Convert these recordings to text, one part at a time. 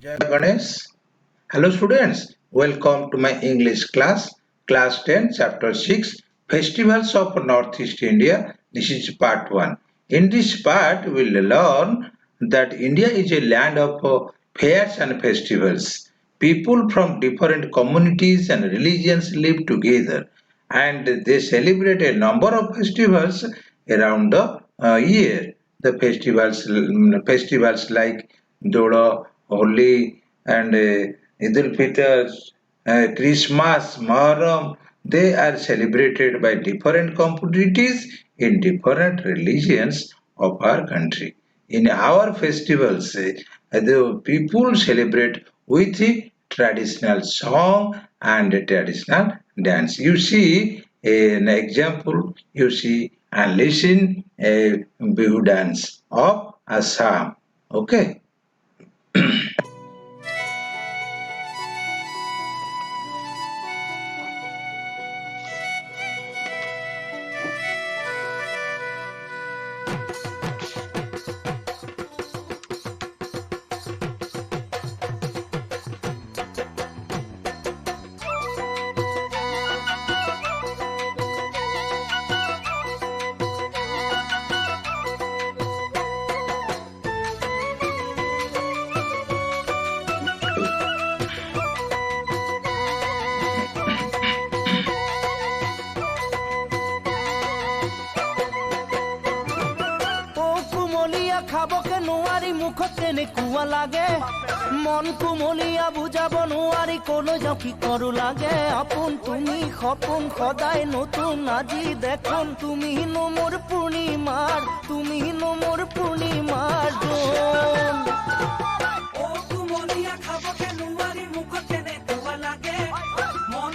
Jai Ganesh. Hello students, welcome to my English class, class 10, chapter 6, Festivals of Northeast India. This is part 1. In this part, we will learn that India is a land of fairs and festivals. People from different communities and religions live together and they celebrate a number of festivals around the year. The festivals like Dola, Holi, and Eid al-Fitr, Christmas, Muharram, they are celebrated by different communities in different religions of our country. In our festivals, the people celebrate with a traditional song and a traditional dance. You see an example, you see and listen a Bihu dance of Assam. Okay. খাবকে নোৱাৰি মুখত কেনেকুৱা লাগে মন কুমলীয়া বুজাব নোৱাৰি কলৈ যাওঁ কি কৰো লাগে আপোন তুমি সপোন সদায় নতুন আজি দেখোন তুমি নো মোৰ পূৰ্ণিমাৰ জোন ও কুমলীয়া খাবকে নোৱাৰি মুখত কেনেকুৱা লাগে মন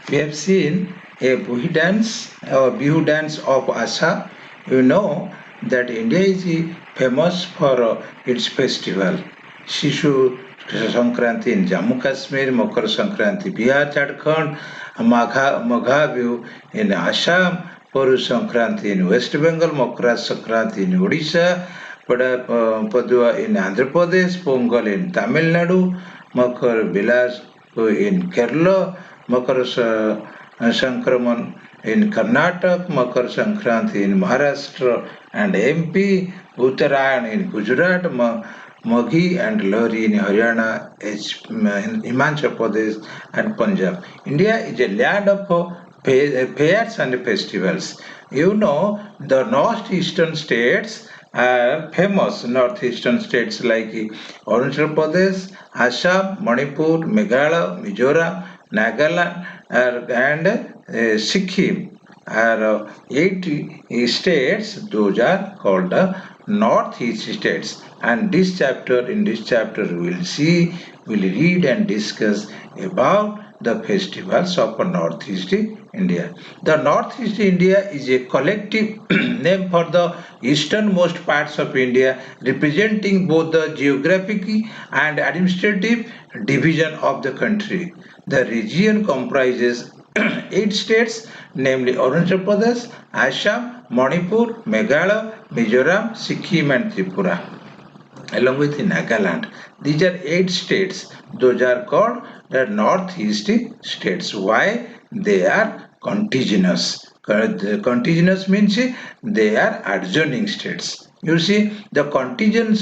We have seen a Bihu dance of Assam. You know that India is famous for its festival. Shishu Sankranti in Jammu Kashmir, Makar Sankranti Bihar, Jharkhand, Magha Bihu in Assam, Paru Sankranti in West Bengal, Makar Sankranti in Odisha, Padua in Andhra Pradesh, Pongal in Tamil Nadu, Makar Vilas in Kerala, Makar Sankraman in Karnataka, Makar Sankranti in Maharashtra and MP, Uttarayan in Gujarat, Maghi and Lohri in Haryana, Himachal Pradesh and Punjab. India is a land of fairs and festivals. You know, the northeastern states are famous. Northeastern states like Arunachal Pradesh, Assam, Manipur, Meghalaya, Mizoram, Nagaland, and Sikkim are 8 states. Those are called the Northeast states. And in this chapter, we'll read and discuss about the festivals of Northeast India. The Northeast India is a collective name for the easternmost parts of India, representing both the geographic and administrative division of the country. The region comprises 8 states, namely Arunachal Pradesh, Assam, Manipur, Meghalaya, Mizoram, Sikkim, and Tripura, along with Nagaland. These are 8 states. Those are called the Northeast states. Why? They are contiguous. Contiguous means they are adjoining states. You see, the contiguous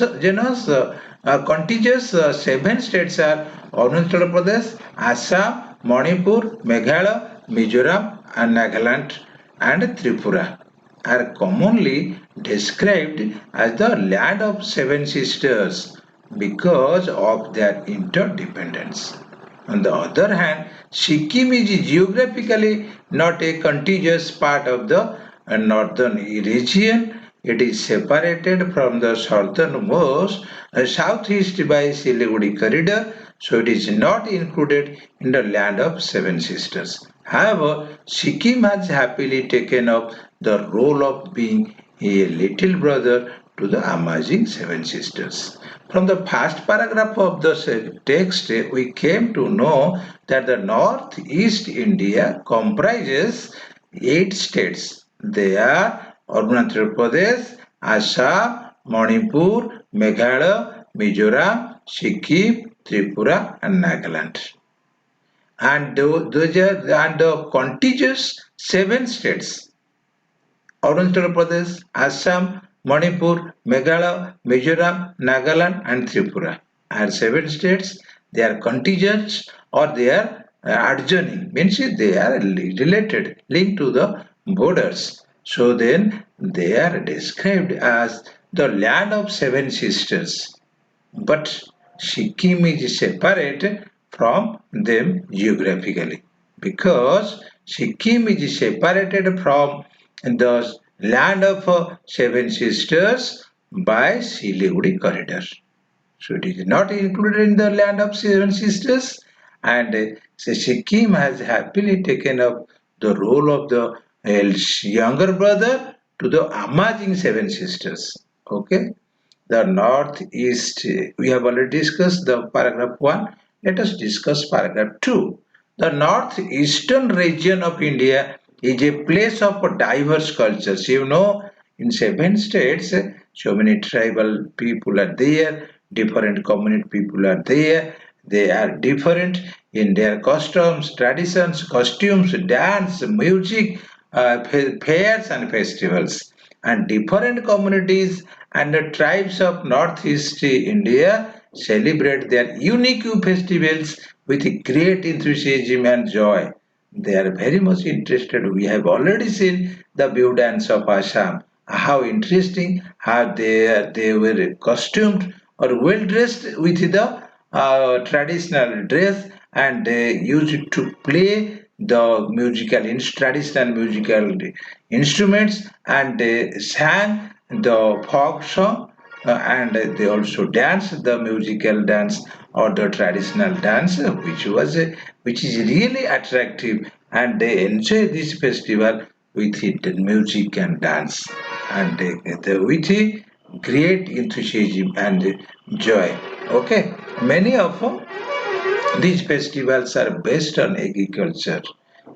7 states are Arunachal Pradesh, Assam, Manipur, Meghalaya, Mizoram, and Nagaland, and Tripura are commonly described as the land of 7 sisters because of their interdependence. On the other hand, Sikkim is geographically not a contiguous part of the northern region. It is separated from the southernmost southeast by Siliguri corridor, so it is not included in the land of 7 sisters. However, Sikkim has happily taken up the role of being a little brother to the amazing Seven Sisters. From the first paragraph of the text, we came to know that the northeast India comprises 8 states. They are Arunachal Pradesh, Assam, Manipur, Meghalaya, Mizoram, Sikkim, Tripura, and Nagaland, and those are and the contiguous 7 states: Arunachal Pradesh, Assam, Manipur, Meghalaya, Mizoram, Nagaland, and Tripura are 7 states. They are contiguous or they are adjoining, means they are related, linked to the borders. So then they are described as the land of 7 sisters, but Sikkim is separate from them geographically because Sikkim is separated from the land of 7 sisters by Siliguri corridor. So it is not included in the land of 7 sisters, and so Sikkim has happily taken up the role of the younger brother to the amazing 7 sisters. Okay. The northeast, we have already discussed the paragraph 1. Let us discuss paragraph 2. The northeastern region of India is a place of diverse cultures. You know, in 7 states, so many tribal people are there, different community people are there. They are different in their customs, traditions, costumes, dance, music, fairs, and festivals. And different communities and the tribes of northeast India celebrate their unique festivals with great enthusiasm and joy. They are very much interested. We have already seen the Bihu dance of Assam. How interesting, how they were costumed or well dressed with the traditional dress, and they used to play the traditional musical instruments, and they sang the folk song, and they also danced the musical dance or the traditional dance, which is really attractive, and they enjoy this festival with the music and dance, and with great enthusiasm and joy. Okay, many of these festivals are based on agriculture,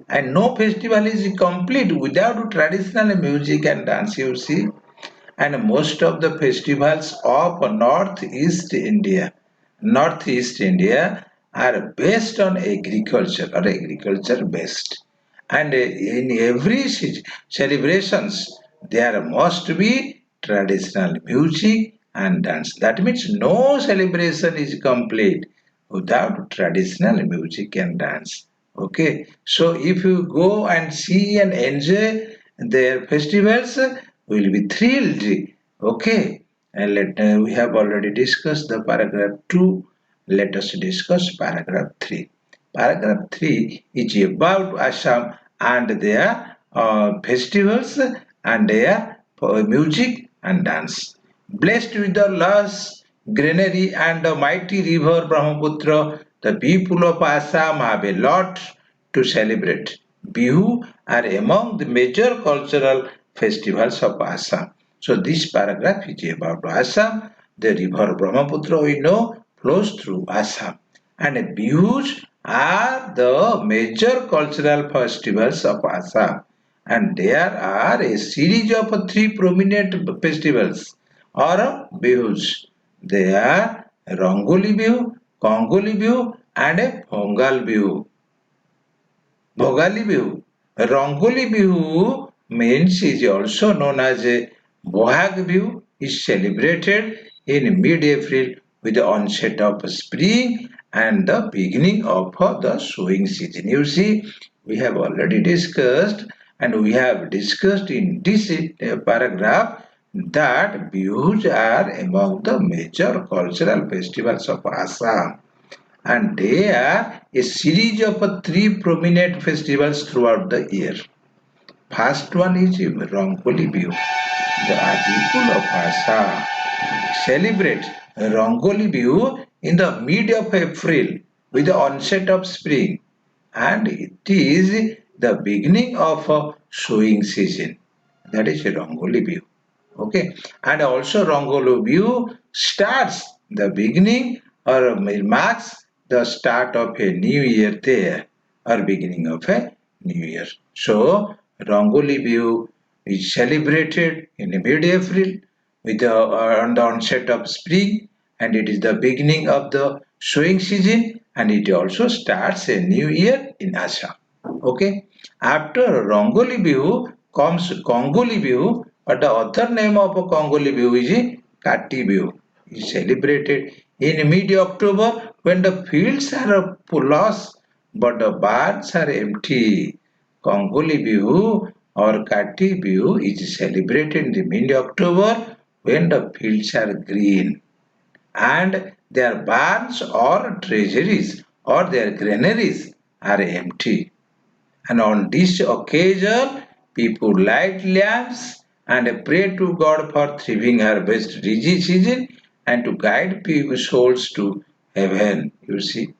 and no festival is complete without traditional music and dance, you see. And most of the festivals of Northeast India are based on agriculture or agriculture based. And in every celebrations, there must be traditional music and dance. That means no celebration is complete without traditional music and dance. Okay, so if you go and see and enjoy their festivals, will be thrilled. Okay, and we have already discussed the paragraph 2. Let us discuss paragraph 3. Paragraph 3 is about Assam and their festivals and their music and dance. Blessed with the lush greenery and the mighty river Brahmaputra, the people of Assam have a lot to celebrate. Bihu are among the major cultural festivals of Assam. So this paragraph is about Assam. The river Brahmaputra, we know, flows through Assam. And Bihus are the major cultural festivals of Assam. And there are a series of 3 prominent festivals or Bihus. They are Rangoli Bihu, Kongoli Bihu, and a Pongal Bihu. Bhogali Bihu. Rangoli Bihu means is also known as a Bohag Bihu, is celebrated in mid-April with the onset of spring and the beginning of the sowing season. You see, we have already discussed, and we have discussed in this paragraph that Bihus are among the major cultural festivals of Assam, and they are a series of 3 prominent festivals throughout the year. First one is Rangoli Bihu. The people of Assam celebrate Rangoli Bihu in the mid of April with the onset of spring, and it is the beginning of a sowing season. That is Rangoli Bihu. Okay, and also Rangoli Bihu starts the beginning or marks the start of a new year there or beginning of a new year. So Rangoli Bihu is celebrated in mid-April with on the onset of spring, and it is the beginning of the sowing season, and it also starts a new year in Assam. Okay, after Rangoli Bihu comes Kongoli Bihu, but the other name of Kongoli Bihu is Kati Bihu. It is celebrated in mid-October when the fields are lush but the barns are empty. Kongoli Bihu or Kati Bihu is celebrated in the mid-October when the fields are green and their barns or treasuries or their granaries are empty. And on this occasion, people light lamps and pray to God for thriving harvest busy season and to guide people's souls to heaven. You see.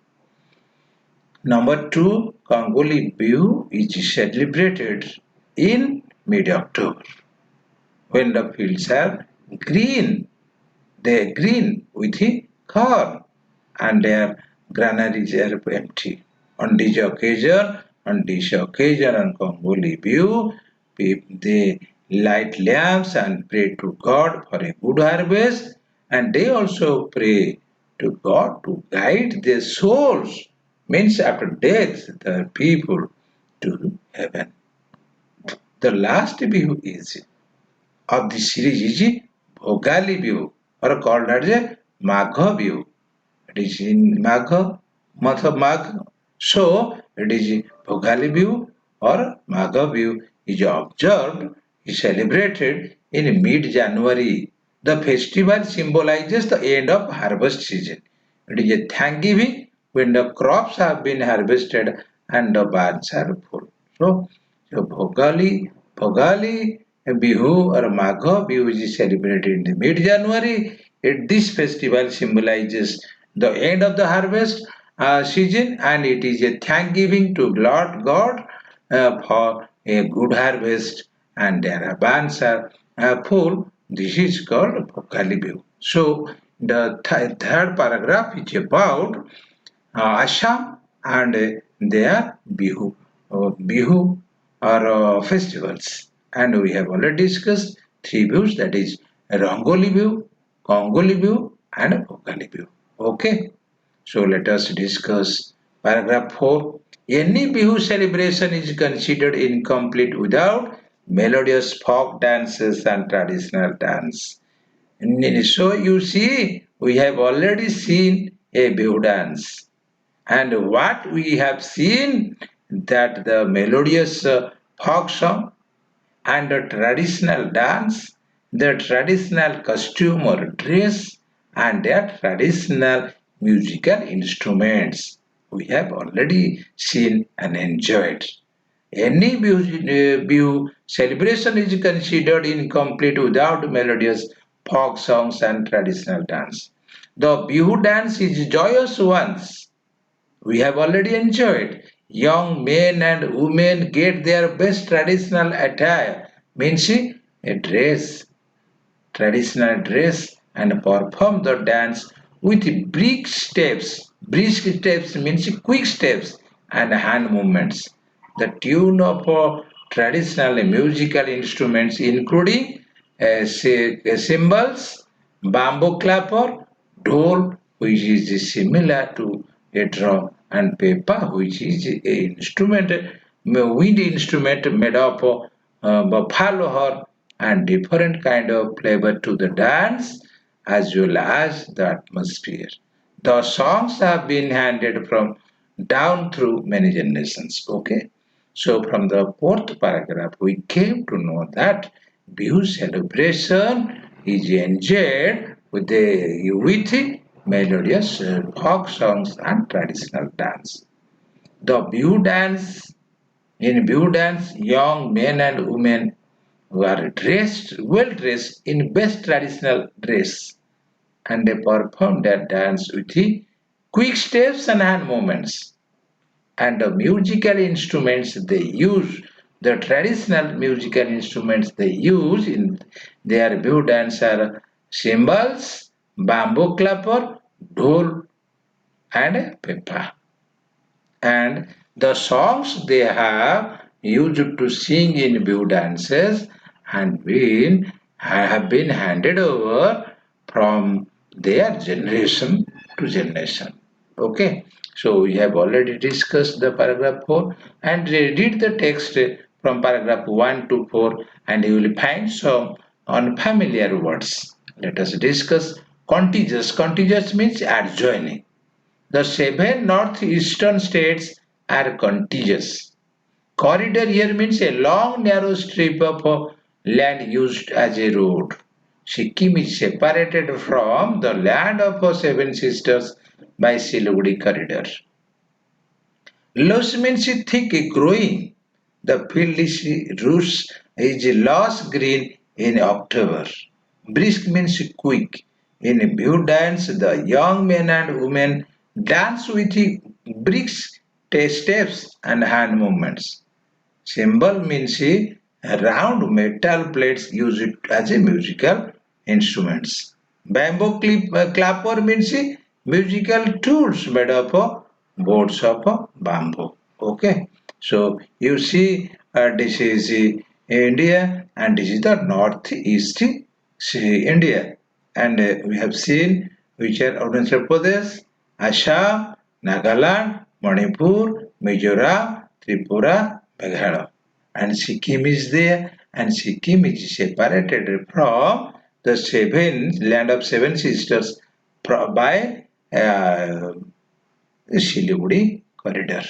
Number two, Kangoli Bihu is celebrated in mid-October when the fields are green. They are green with the corn and their granaries are empty. On this occasion, on Kongoli Bihu, they light lamps and pray to God for a good harvest, and they also pray to God to guide their souls, means after death, the people to heaven. The last Bihu is of the series is Bhogali Bihu, or called as a Magha Bihu. It is in Magha, month of Magh. So it is Bhogali Bihu or Magha Bihu is observed, is celebrated in mid-January. The festival symbolizes the end of harvest season. It is a thanksgiving when the crops have been harvested and the barns are full. So Bhogali Bihu or Magha Bihu is celebrated in the mid-January. This festival symbolizes the end of the harvest season, and it is a thanksgiving to Lord God for a good harvest, and their barns are full. This is called Bhogali Bihu. So the third paragraph is about Assam and their Bihu or festivals. And we have already discussed three views, that is Rangoli view, Kongoli view and Bhogali view. Okay, so let us discuss paragraph 4. Any Bihu celebration is considered incomplete without melodious folk dances and traditional dance. So you see, we have already seen a Bihu dance, and what we have seen that the melodious folk song and the traditional dance, the traditional costume or dress, and their traditional musical instruments we have already seen and enjoyed. Any Bihu celebration is considered incomplete without melodious folk songs and traditional dance. The Bihu dance is joyous once we have already enjoyed. Young men and women get their best traditional attire, means a dress, traditional dress, and perform the dance with brisk steps means quick steps and hand movements. The tune of traditional musical instruments including cymbals, bamboo clapper, dhol, which is similar to a drum, and pepa, which is a instrument, wind instrument made of buffalo horn, and different kind of flavor to the dance as well as the atmosphere. The songs have been handed from down through many generations. Okay. So from the fourth paragraph, we came to know that Bihu celebration is enjoyed with melodious folk songs and traditional dance. The Bihu dance, in Bihu dance, young men and women were well dressed in best traditional dress, and they performed their dance with the quick steps and hand movements. and the musical instruments they use, the traditional musical instruments they use in their Bihu dance are cymbals, bamboo clapper, dhol, and pepa. And the songs they have used to sing in Bihu dances and have been handed over from their generation to generation. Okay, so we have already discussed the paragraph 4 and read the text from paragraph 1 to 4 and you will find some unfamiliar words. Let us discuss contiguous. Contiguous means adjoining. The seven northeastern states are contiguous. Corridor here means a long narrow strip of land used as a road. Sikkim is separated from the land of Seven Sisters by Siliguri corridor. Lush means thick growing. The field is lush green in October. Brisk means quick. In Bihu dance, the young men and women dance with brisk steps and hand movements. Cymbal means round metal plates used as a musical instruments. Clapper means musical tools made of boards of bamboo. Okay, so you see this is India and this is the northeast India, and we have seen which are Arunachal Pradesh, Assam, Nagaland, Manipur, Mizoram, Tripura, Meghalaya, and Sikkim is there, and Sikkim is separated from the seven land of seven sisters by Siliguri corridor.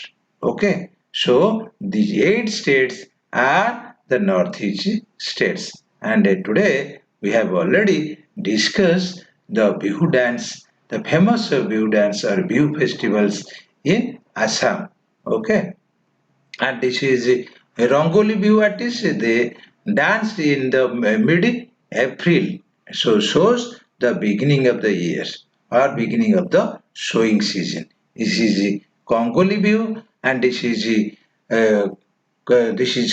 Okay, so these eight states are the northeast states, and today we have already discussed the Bihu dance, the famous Bihu dance or Bihu festivals in Assam. Okay, and this is Rangoli Bihu artists. They danced in the mid-April, so shows the beginning of the year or beginning of the sowing season. This is Congoli Bihu, and this is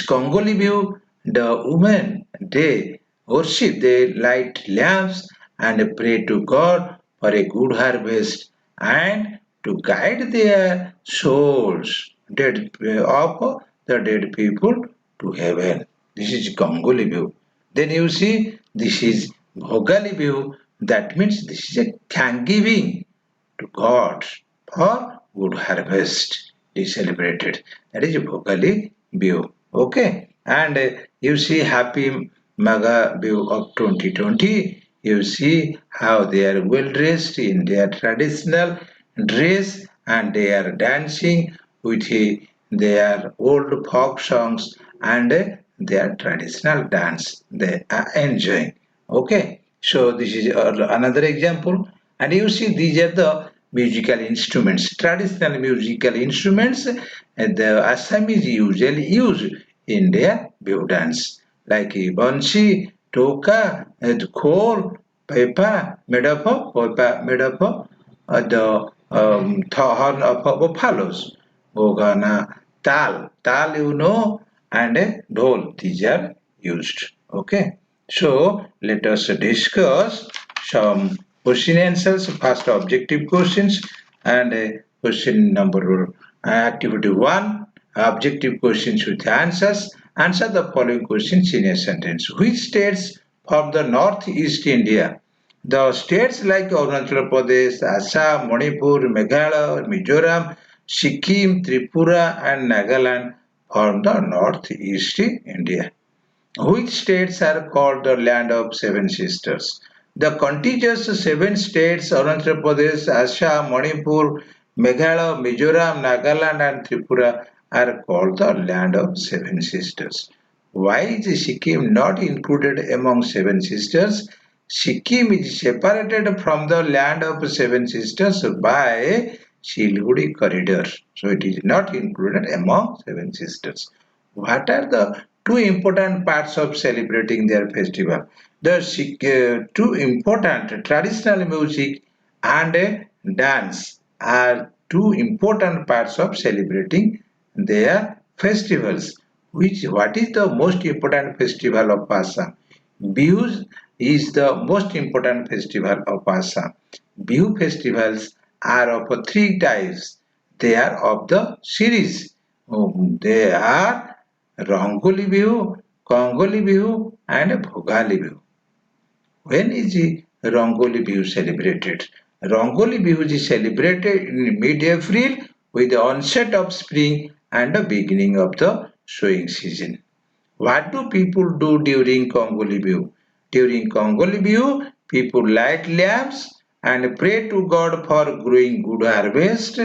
Congoli Bihu. The women they worship, they light lamps and pray to God for a good harvest and to guide their souls of the dead people to heaven. This is Gangoli view. Then you see this is Bhogali view. That means this is a thanksgiving to God for good harvest is celebrated. That is Bhogali view. Okay, and you see Happy Maga view of 2020. You see how they are well dressed in their traditional dress and they are dancing with their old folk songs and their traditional dance. They are enjoying. Okay, so this is another example, and you see these are the musical instruments, traditional musical instruments the Assamese usually use in their Bihu dance, like bansi, toka, khol, pepa, made up of the horn of buffaloes, bogana, tal you know, and dhol. These are used. Okay, so let us discuss some question answers. First, objective questions, and question number activity 1. Objective questions with answers. Answer the following questions in a sentence. Which states from the northeast India? The states like Arunachal Pradesh, Assam, Manipur, Meghalaya, Mizoram, Sikkim, Tripura, and Nagaland form the northeast India. Which states are called the land of seven sisters? The contiguous seven states Arunachal Pradesh, Assam, Manipur, Meghalaya, Mizoram, Nagaland and Tripura are called the land of seven sisters. Why is Sikkim not included among seven sisters? Sikkim is separated from the land of seven sisters by Siliguri corridor. So it is not included among seven sisters. What are the two important parts of celebrating their festival? The two important traditional music and dance are two important parts of celebrating their festivals. What is the most important festival of Assam? Bihu is the most important festival of Assam. Bihu festivals are of three types. They are of the series. They are Rangoli Bihu, Kongoli Bihu, and Bhogali Bihu. When is the Rangoli Bihu celebrated? Rangoli Bihu is celebrated in mid-April with the onset of spring and the beginning of the sowing season. What do people do during Kongoli Bihu? During Kongoli Bihu, people light lamps and pray to God for growing good harvest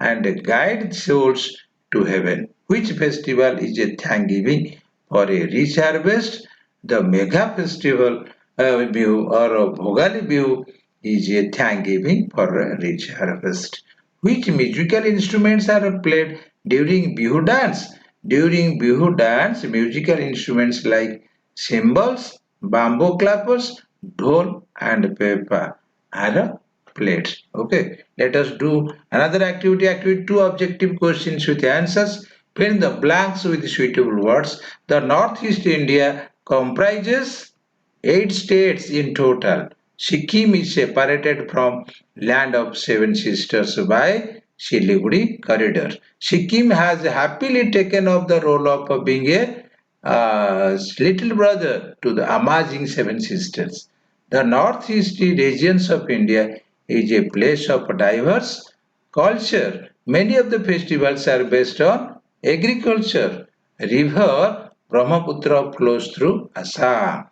and guide souls to heaven. Which festival is a thanksgiving for a rich harvest? The Mega Festival Bihu or Bhogali Bihu is a thanksgiving for a rich harvest. Which musical instruments are played during Bihu dance? During Bihu dance, musical instruments like cymbals, bamboo clappers, dhol and pepa are played. Okay, let us do another activity. Activity 2, objective questions with answers. Fill in the blanks with suitable words. The Northeast India comprises 8 states in total. Sikkim is separated from land of seven sisters by Siliguri corridor. Sikkim has happily taken up the role of being a little brother to the amazing seven sisters. The northeast regions of India is a place of diverse culture. Many of the festivals are based on agriculture. River Brahmaputra flows through Assam.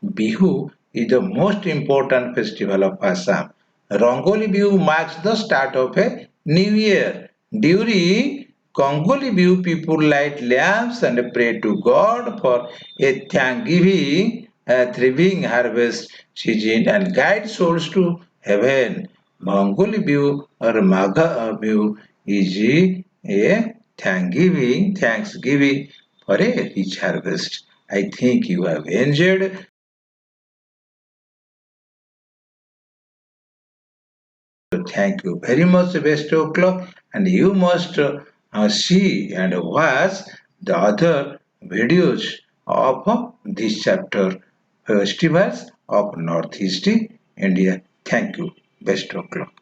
Bihu is the most important festival of Assam. Rangoli Bihu marks the start of a new year. During Kongoli Bihu, people light lamps and pray to God for a thanksgiving, a thriving harvest season and guide souls to heaven. Mongoli Bihu or Magha Bihu is a thanksgiving for a rich harvest. I think you have enjoyed. Thank you very much, Best O'Clock, and you must see and watch the other videos of this chapter, Festivals of Northeast India. Thank you, Best O'Clock.